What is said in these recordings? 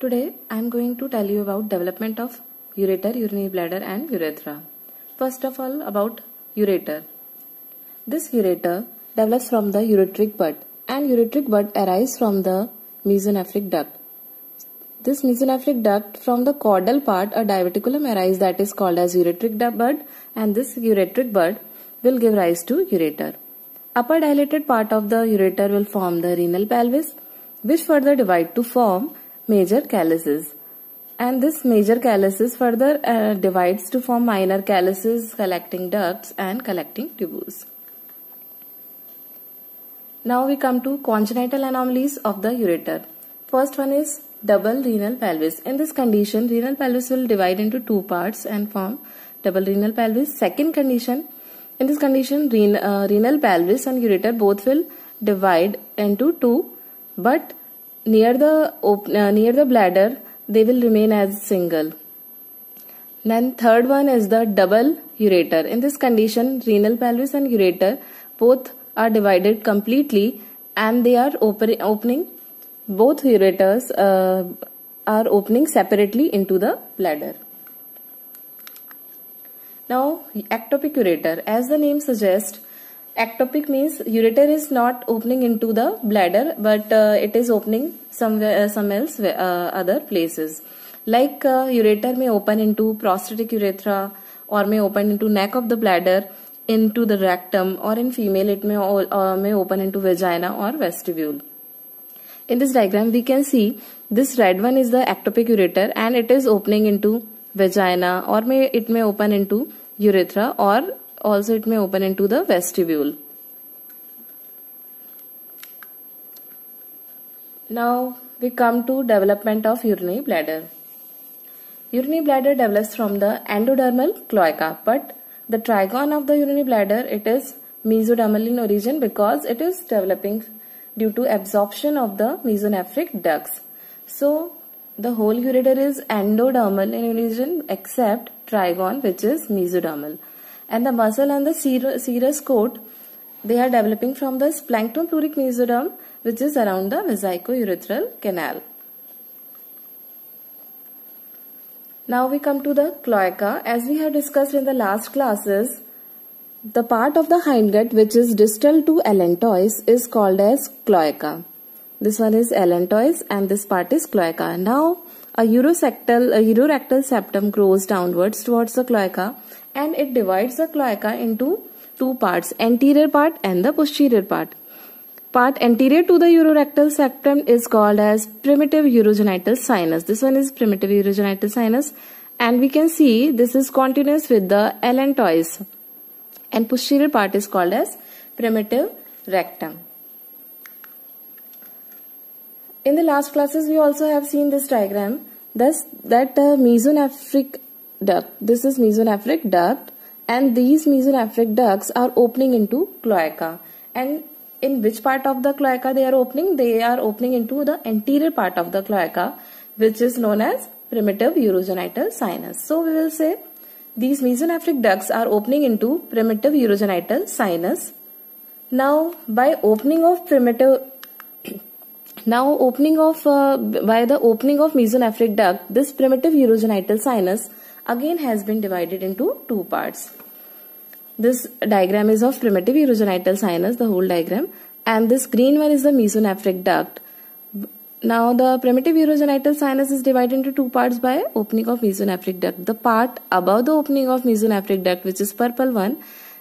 Today I am going to tell you about development of ureter, urinary bladder and urethra. First of all about ureter. This ureter develops from the ureteric bud and ureteric bud arises from the mesonephric duct. This mesonephric duct from the caudal part a diverticulum arises that is called as ureteric bud, and this ureteric bud will give rise to ureter. Upper dilated part of the ureter will form the renal pelvis, which further divide to form major calyces, and this major calyces further divides to form minor calyces, collecting ducts and collecting tubules. Now we come to congenital anomalies of the ureter. First one is double renal pelvis. In this condition, renal pelvis will divide into two parts and form double renal pelvis. Second condition, in this condition renal pelvis and ureter both will divide into two, but near the bladder they will remain as single. Then third one is the double ureter. In this condition, renal pelvis and ureter both are divided completely and they are opening, both ureters are opening separately into the bladder. Now ectopic ureter, as the name suggests, ectopic means ureter is not opening into the bladder, but it is opening other places. Like ureter may open into prostatic urethra, or may open into neck of the bladder, into the rectum, or in female it may open into vagina or vestibule. In this diagram we can see this red one is the ectopic ureter and it is opening into vagina, or it may open into urethra, or also it may open into the vestibule. Now we come to development of urinary bladder. Urinary bladder develops from the endodermal cloaca, but the trigone of the urinary bladder, it is mesodermal in origin because it is developing due to absorption of the mesonephric ducts. So the whole ureter is endodermal in origin except trigone, which is mesodermal. And the muscle and the serous coat, they are developing from the splanchnopluric mesoderm, which is around the vesico-urethral canal. Now we come to the cloaca. As we have discussed in the last classes, the part of the hindgut which is distal to allantois is called as cloaca. This one is allantois and this part is cloaca. Now a urorectal septum grows downwards towards the cloaca and it divides the cloaca into two parts, anterior part and the posterior part. Part anterior to the urorectal septum is called as primitive urogenital sinus. This one is primitive urogenital sinus, and we can see this is continuous with the allantois, and posterior part is called as primitive rectum. In the last classes we also have seen this diagram, thus that mesonephric duct, this is mesonephric duct, and these mesonephric ducts are opening into cloaca. And in which part of the cloaca they are opening? They are opening into the anterior part of the cloaca, which is known as primitive urogenital sinus. So we will say these mesonephric ducts are opening into primitive urogenital sinus. Now by the opening of mesonephric duct, this primitive urogenital sinus again has been divided into two parts. This diagram is of primitive urogenital sinus, the whole diagram, and this green one is the mesonephric duct. Now the primitive urogenital sinus is divided into two parts by opening of mesonephric duct. The part above the opening of mesonephric duct, which is purple one,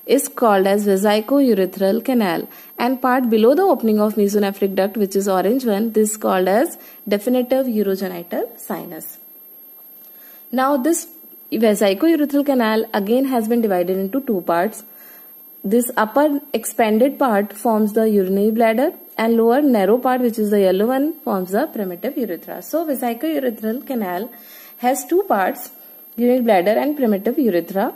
is called as vesico-urethral canal, and part below the opening of mesonephric duct, which is orange one, this is called as definitive urogenital sinus. Now this vesico-urethral canal again has been divided into two parts. This upper expanded part forms the urinary bladder and lower narrow part, which is the yellow one, forms the primitive urethra. So vesico-urethral canal has two parts, urinary bladder and primitive urethra,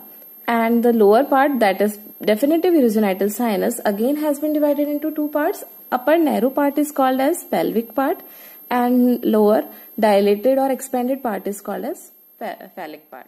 and the lower part, that is definitive urogenital sinus, again has been divided into two parts. Upper narrow part is called as pelvic part and lower dilated or expanded part is called as phallic part.